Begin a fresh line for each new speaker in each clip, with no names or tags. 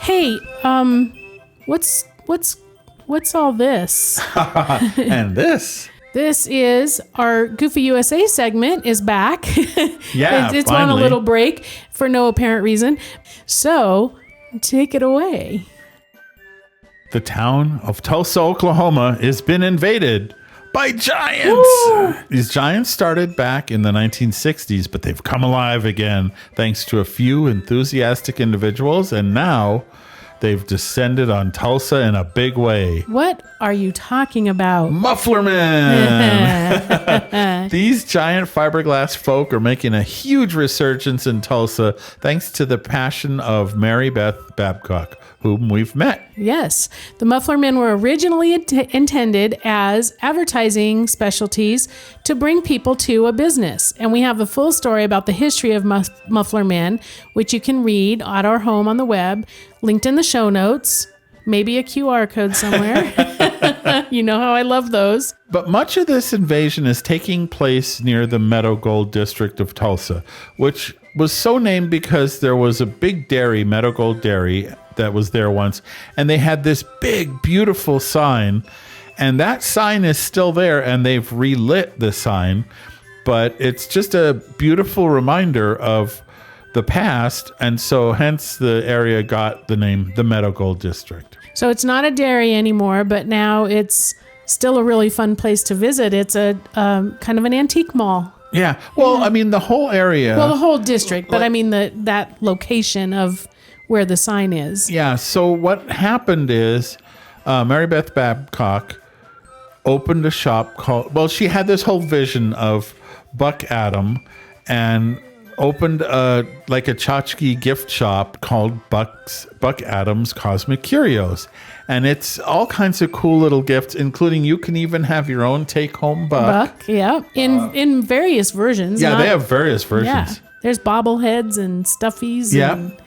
Hey, what's all this?
And this.
This is our Goofy USA segment is back.
Yeah,
it's on a little break for no apparent reason. So take it away.
The town of Tulsa, Oklahoma has been invaded by giants.
Woo!
These giants started back in the 1960s, but they've come alive again thanks to a few enthusiastic individuals, and now they've descended on Tulsa in a big way.
What are you talking about?
Muffler Man! These giant fiberglass folk are making a huge resurgence in Tulsa thanks to the passion of Mary Beth Babcock, whom we've met.
Yes. The Muffler Men were originally intended as advertising specialties to bring people to a business. And we have a full story about the history of Muffler Men, which you can read at our home on the web, linked in the show notes, maybe a QR code somewhere. You know how I love those.
But much of this invasion is taking place near the Meadow Gold district of Tulsa, which was so named because there was a big dairy, Meadow Gold Dairy, that was there once, and they had this big, beautiful sign, and that sign is still there, and they've relit the sign, but it's just a beautiful reminder of the past, and so hence the area got the name the Meadow Gold District.
So it's not a dairy anymore, but now it's still a really fun place to visit. It's a kind of an antique mall.
Yeah, well, I mean, the whole area.
Well, the whole district, but I mean that location of where the sign is.
Yeah, so what happened is Mary Beth Babcock opened a shop called, well, she had this whole vision of Buck Adam and opened a tchotchke gift shop called Buck Adam's Cosmic Curios. And it's all kinds of cool little gifts, including you can even have your own take-home Buck.
Yeah, in various versions.
Yeah, they have various versions.
Yeah, there's bobbleheads and stuffies and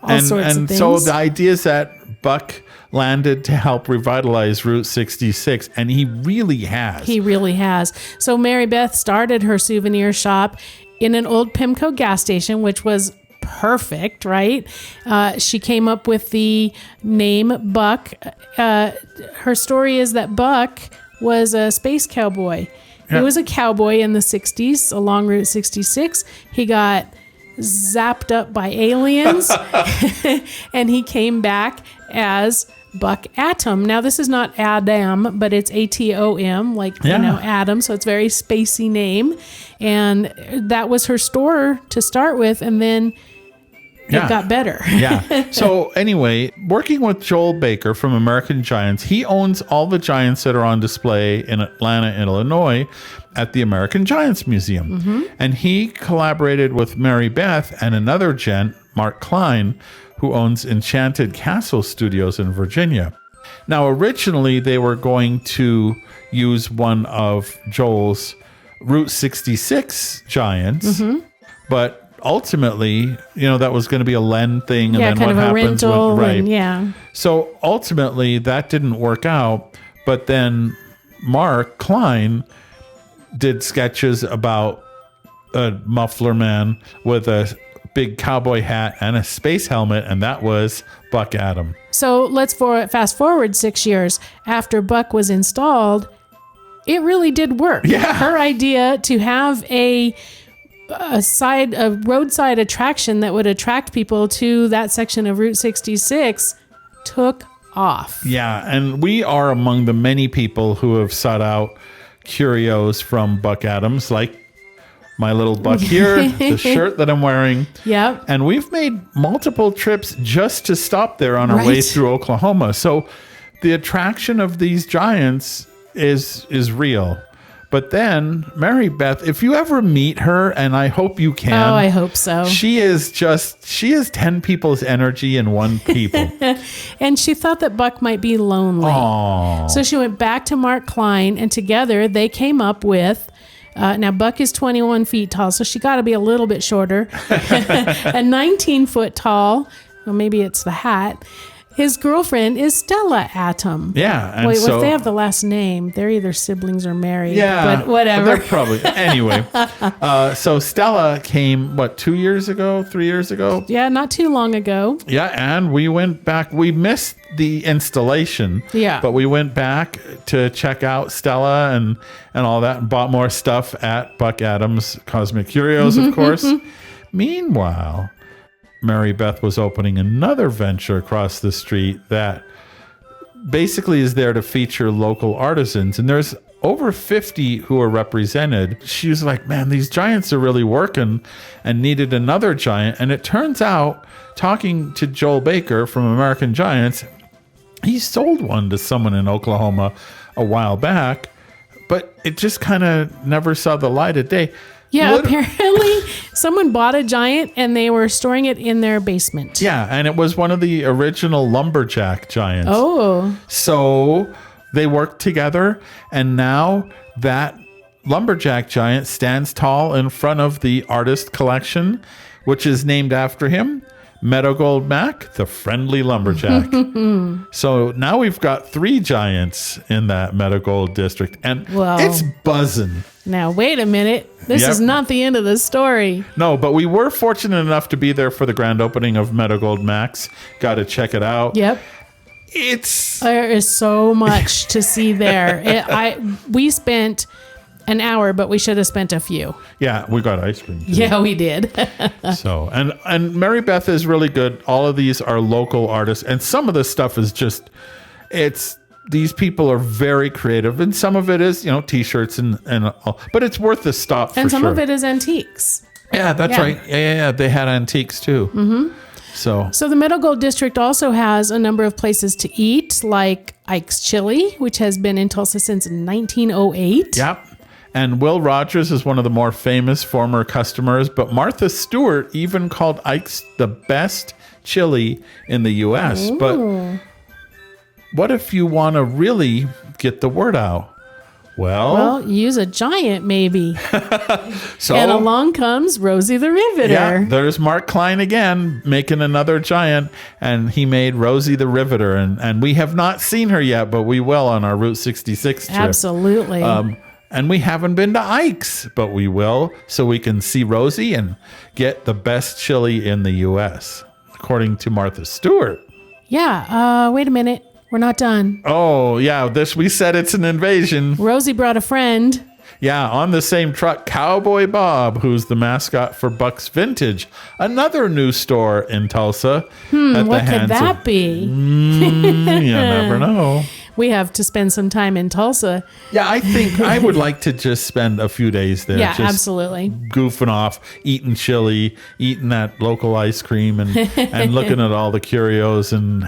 all sorts of things.
So the idea is that Buck landed to help revitalize Route 66, and he really has.
He really has. So Mary Beth started her souvenir shop in an old Pimco gas station, which was perfect, right? She came up with the name Buck. Her story is that Buck was a space cowboy. Yeah. He was a cowboy in the 60s along Route 66. He got zapped up by aliens and he came back as Buck Atom. Now, this is not Adam, but it's Atom, Adam. So it's a very spacey name. And that was her store to start with. And then it got better.
Yeah. So anyway, working with Joel Baker from American Giants, he owns all the Giants that are on display in Atlanta, Illinois at the American Giants Museum. Mm-hmm. And he collaborated with Mary Beth and another gent, Mark Klein, who owns Enchanted Castle Studios in Virginia. Now, originally, they were going to use one of Joel's Route 66 Giants, but ultimately, that was going to be a Len thing. And then
kind
what
of a
happens
rental.
Right. So ultimately, that didn't work out. But then Mark Klein did sketches about a Muffler Man with a big cowboy hat and a space helmet, and that was Buck Adam.
So let's fast forward 6 years after Buck was installed. It really did work.
Yeah.
Her idea to have a roadside attraction that would attract people to that section of Route 66 took off.
Yeah, and we are among the many people who have sought out curios from Buck Adams, like my little Buck here, the shirt that I'm wearing.
Yep.
And we've made multiple trips just to stop there on our way through Oklahoma. So the attraction of these giants is real. But then Mary Beth, if you ever meet her, and I hope you can.
Oh, I hope so.
She is 10 people's energy in one people.
And she thought that Buck might be lonely.
Aww.
So she went back to Mark Klein, and together they came up with, now Buck is 21 feet tall, so she got to be a little bit shorter. A 19-foot tall, well, maybe it's the hat, His girlfriend is Stella Atom.
Yeah. And
Wait,
so,
if they have the last name, they're either siblings or married.
yeah,
But whatever.
They're probably, anyway. So Stella came, 2 years ago, 3 years ago?
Yeah, not too long ago.
Yeah, and we went back. We missed the installation.
Yeah.
But we went back to check out Stella and all that and bought more stuff at Buck Adams Cosmic Curios, of course. Meanwhile, Mary Beth was opening another venture across the street that basically is there to feature local artisans. And there's over 50 who are represented. She was like, man, these giants are really working, and needed another giant. And it turns out, talking to Joel Baker from American Giants, he sold one to someone in Oklahoma a while back, but it just kind of never saw the light of day.
Yeah, apparently someone bought a giant and they were storing it in their basement.
Yeah, and it was one of the original lumberjack giants.
Oh.
So they worked together, and now that lumberjack giant stands tall in front of the artist collection, which is named after him, Meadow Gold Mac, the friendly lumberjack. So now we've got 3 giants in that Meadow Gold district, and it's buzzing.
Now, wait a minute. This is not the end of the story.
No, but we were fortunate enough to be there for the grand opening of Meadow Gold Max. Got to check it out.
Yep. There is so much to see there. We spent an hour, but we should have spent a few.
Yeah, we got ice cream too.
Yeah, we did.
So, and Mary Beth is really good. All of these are local artists, and some of this stuff is just, these people are very creative, and some of it is, t-shirts and all, but it's worth the stop.
And some of it is antiques.
Yeah, that's right. Yeah, they had antiques too. Mm-hmm. So
the Meadow Gold District also has a number of places to eat, like Ike's Chili, which has been in Tulsa since 1908.
Yep. And Will Rogers is one of the more famous former customers, but Martha Stewart even called Ike's the best chili in the U.S. Ooh. But what if you want to really get the word out? Well,
use a giant maybe.
So,
and along comes Rosie the Riveter.
Yeah, there's Mark Klein again making another giant, and he made Rosie the Riveter, and we have not seen her yet, but we will on our Route 66 trip.
Absolutely.
And we haven't been to Ike's, but we will, so we can see Rosie and get the best chili in the U.S., according to Martha Stewart.
Yeah, wait a minute. We're not done.
Oh, yeah, we said it's an invasion.
Rosie brought a friend.
Yeah, on the same truck, Cowboy Bob, who's the mascot for Buck's Vintage, another new store in Tulsa.
What could that be?
You never know.
We have to spend some time in Tulsa.
Yeah, I think I would like to just spend a few days there.
Yeah,
just
absolutely.
Goofing off, eating chili, eating that local ice cream, and looking at all the curios and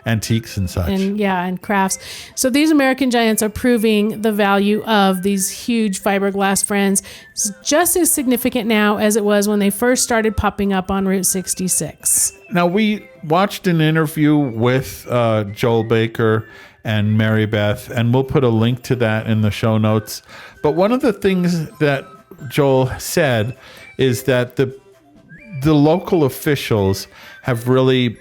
antiques and such.
And crafts. So these American Giants are proving the value of these huge fiberglass friends. It's just as significant now as it was when they first started popping up on Route 66.
Now, we watched an interview with Joel Baker and Mary Beth, and we'll put a link to that in the show notes. But one of the things that Joel said is that the local officials have really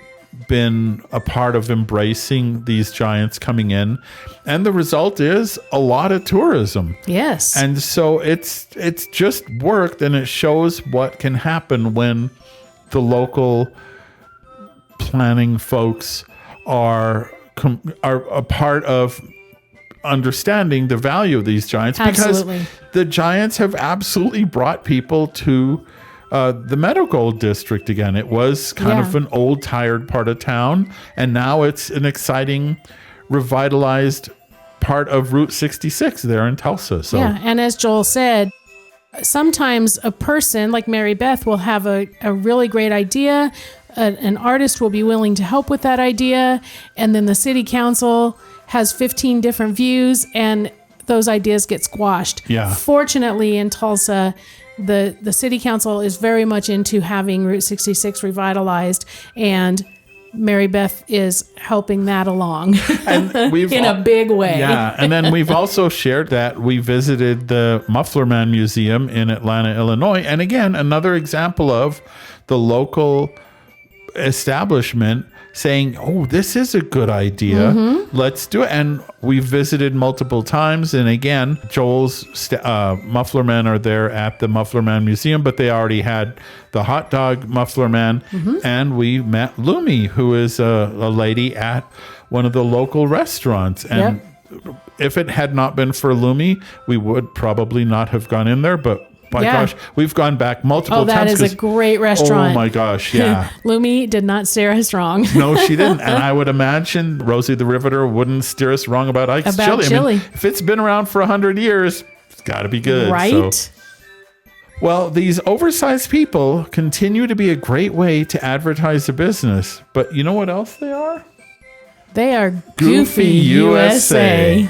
been a part of embracing these giants coming in, and the result is a lot of tourism.
Yes.
And so it's just worked, and it shows what can happen when the local planning folks are a part of understanding the value of these giants.
Absolutely.
Because the giants have absolutely brought people to the Meadow Gold District again. It was kind of an old, tired part of town, and now it's an exciting, revitalized part of Route 66 there in Tulsa. So
and as Joel said, sometimes a person like Mary Beth will have a really great idea. An artist will be willing to help with that idea, and then the city council has 15 different views, and those ideas get squashed.
Yeah.
Fortunately, in Tulsa, the city council is very much into having Route 66 revitalized, and Mary Beth is helping that along
and we've
in a big way.
Yeah, and then we've also shared that we visited the Muffler Man Museum in Atlanta, Illinois, and again, another example of the local establishment saying, oh, this is a good idea. Let's do it. And we visited multiple times. And again, Joel's Muffler Men are there at the Muffler Man Museum, but they already had the hot dog Muffler Man. And we met Lumi, who is a lady at one of the local restaurants. And if it had not been for Lumi, we would probably not have gone in there. But my gosh, we've gone back multiple times.
Oh, that is a great restaurant.
Oh my gosh, yeah.
Lumi did not steer us wrong.
No, she didn't. And I would imagine Rosie the Riveter wouldn't steer us wrong about Ike's chili. I mean, if it's been around for 100 years, it's got to be good.
Right?
So. Well, these oversized people continue to be a great way to advertise a business. But you know what else they are?
They are Goofy USA.